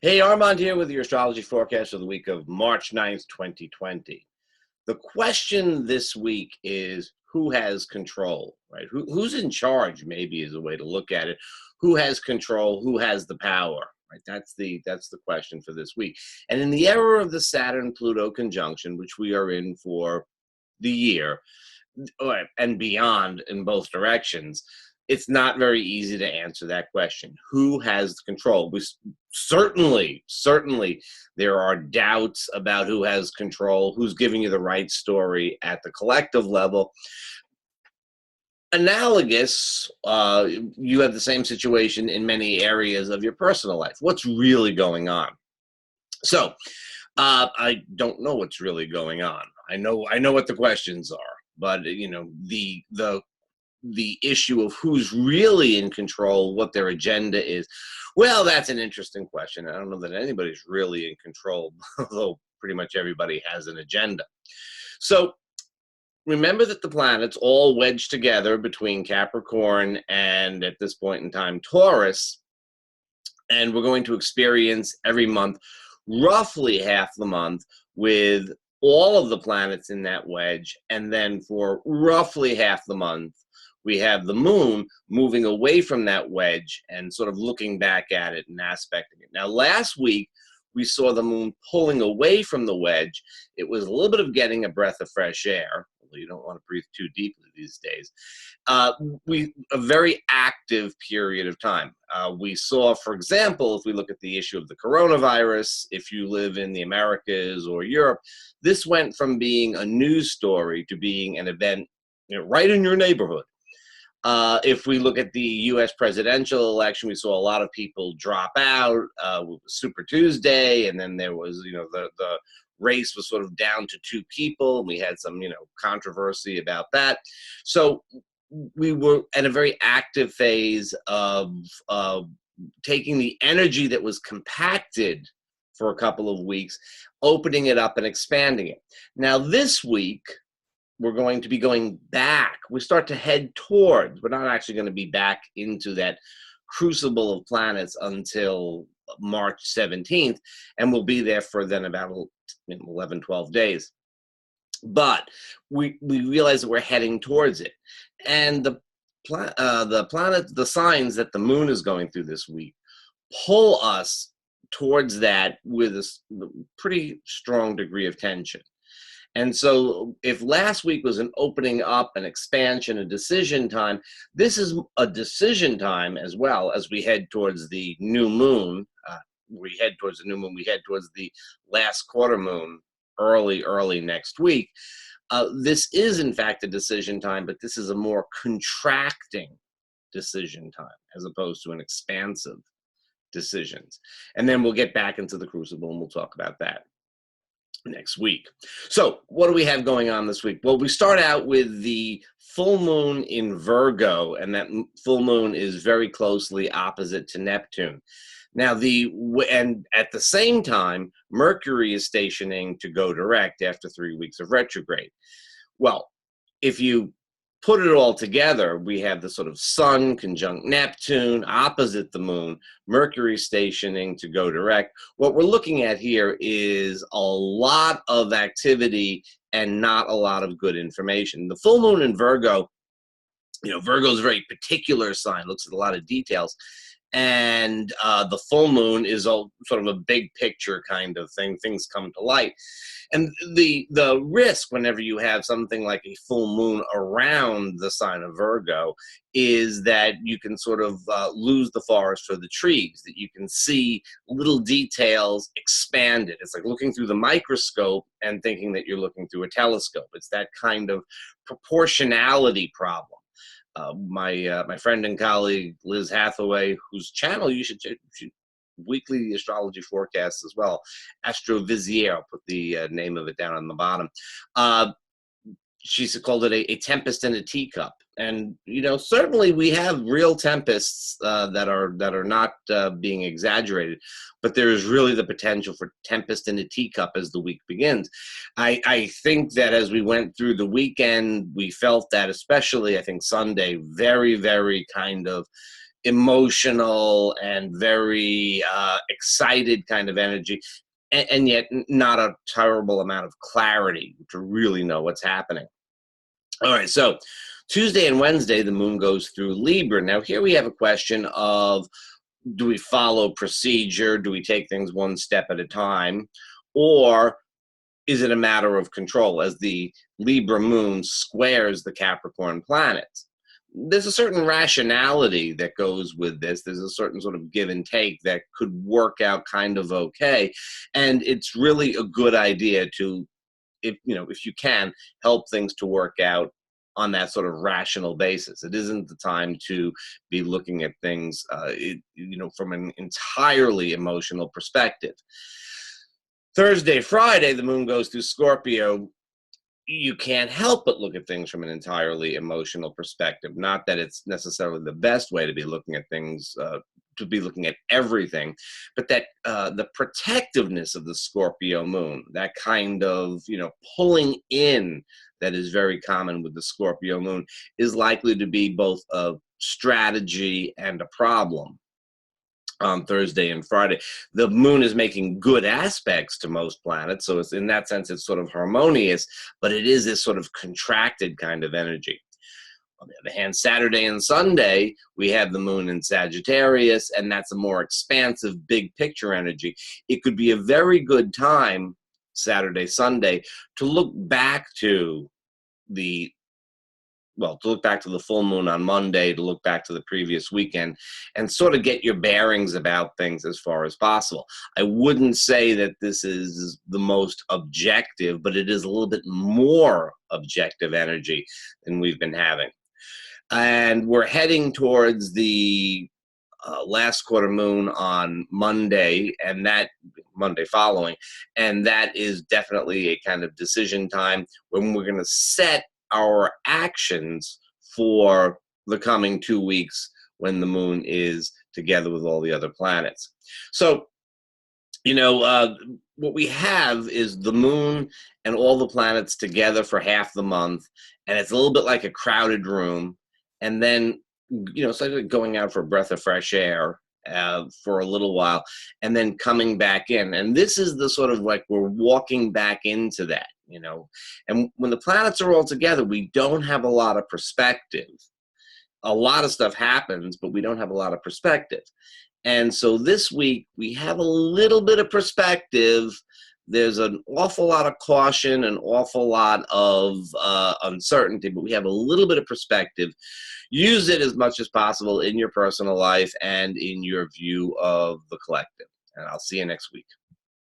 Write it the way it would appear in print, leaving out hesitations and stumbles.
Hey, Armand here with your astrology forecast for the week of March 9th, 2020. The question this week is who has control, right? Who's in charge, maybe is a way to look at it. Who has control? Who has the power? Right? That's the question for this week. And in the era of the Saturn-Pluto conjunction, which we are in for the year, and beyond in both directions, it's not very easy to answer that question. Who has control? We certainly there are doubts about who has control, who's giving you the right story at the collective level. Analogous, you have the same situation in many areas of your personal life. What's really going on? So I don't know what's really going on. I know what the questions are, but the issue of who's really in control, what their agenda is, well, that's an interesting question. I don't know that anybody's really in control, although pretty much everybody has an agenda. So remember that the planets all wedged together between Capricorn and, at this point in time, Taurus, and we're going to experience every month roughly half the month with all of the planets in that wedge, and then for roughly half the month we have the moon moving away from that wedge and sort of looking back at it and aspecting it. Now, last week we saw the moon pulling away from the wedge. It was a little bit of getting a breath of fresh air, although you don't want to breathe too deeply these days. A very active period of time. We saw, for example, if we look at the issue of the coronavirus, if you live in the Americas or Europe, this went from being a news story to being an event, right in your neighborhood. If we look at the U.S. presidential election, we saw a lot of people drop out. Super Tuesday, and then there was, the race was sort of down to two people. We had some, controversy about that. So we were at a very active phase of taking the energy that was compacted for a couple of weeks, opening it up and expanding it. Now, this week, we're going to be going back. We start to head towards, we're not actually going to be back into that crucible of planets until March 17th, and we'll be there for then about 11, 12 days. But we realize that we're heading towards it. And the planet, the signs that the moon is going through this week pull us towards that with a pretty strong degree of tension. And so if last week was an opening up, an expansion, a decision time, this is a decision time as well as we head towards the new moon. We head towards the last quarter moon early next week. This is, in fact, a decision time, but this is a more contracting decision time as opposed to an expansive decisions. And then we'll get back into the crucible and we'll talk about that next week. So what do we have going on this week? Well, we start out with the full moon in Virgo, and that full moon is very closely opposite to Neptune. Now, and at the same time, Mercury is stationing to go direct after 3 weeks of retrograde. Well, if you put it all together, we have the sort of Sun conjunct Neptune opposite the moon, Mercury stationing to go direct. What we're looking at here is a lot of activity and not a lot of good information. The full moon in Virgo, Virgo is a very particular sign, looks at a lot of details. And the full moon is all sort of a big picture kind of thing. Things come to light. And the risk whenever you have something like a full moon around the sign of Virgo is that you can sort of lose the forest for the trees, that you can see little details expanded. It's like looking through the microscope and thinking that you're looking through a telescope. It's that kind of proportionality problem. My friend and colleague Liz Hathaway, whose channel you should check, weekly astrology forecasts as well, Astrovizier, I'll put the name of it down on the bottom. She's called it a tempest in a teacup. And, certainly we have real tempests that are not being exaggerated, but there is really the potential for tempest in a teacup as the week begins. I think that as we went through the weekend, we felt that, especially, I think, Sunday, very, very kind of emotional and very excited kind of energy, and yet not a terrible amount of clarity to really know what's happening. All right, so Tuesday and Wednesday, the moon goes through Libra. Now, here we have a question of, do we follow procedure? Do we take things one step at a time? Or is it a matter of control as the Libra moon squares the Capricorn planets? There's a certain rationality that goes with this. There's a certain sort of give and take that could work out kind of okay. And it's really a good idea to, if you can, help things to work out on that sort of rational basis. It isn't the time to be looking at things, from an entirely emotional perspective. Thursday, Friday, the moon goes through Scorpio. You can't help but look at things from an entirely emotional perspective. Not that it's necessarily the best way to be looking at things, to be looking at everything, but that the protectiveness of the Scorpio moon, that kind of, pulling in that is very common with the Scorpio moon, is likely to be both a strategy and a problem on Thursday and Friday. The moon is making good aspects to most planets, so it's, in that sense, it's sort of harmonious, but it is this sort of contracted kind of energy. On the other hand, Saturday and Sunday, we have the moon in Sagittarius, and that's a more expansive, big picture energy. It could be a very good time, Saturday, Sunday, to look back to the full moon on Monday, to look back to the previous weekend, and sort of get your bearings about things as far as possible. I wouldn't say that this is the most objective, but it is a little bit more objective energy than we've been having. And we're heading towards the last quarter moon on Monday, and that Monday following, and that is definitely a kind of decision time when we're going to set our actions for the coming 2 weeks when the moon is together with all the other planets. So, what we have is the moon and all the planets together for half the month, and it's a little bit like a crowded room. And then, it's like going out for a breath of fresh air for a little while, and then coming back in. And this is the sort of like we're walking back into that, And when the planets are all together, we don't have a lot of perspective. A lot of stuff happens, but we don't have a lot of perspective. And so this week, we have a little bit of perspective. There's an awful lot of caution, an awful lot of uncertainty, but we have a little bit of perspective. Use it as much as possible in your personal life and in your view of the collective. And I'll see you next week.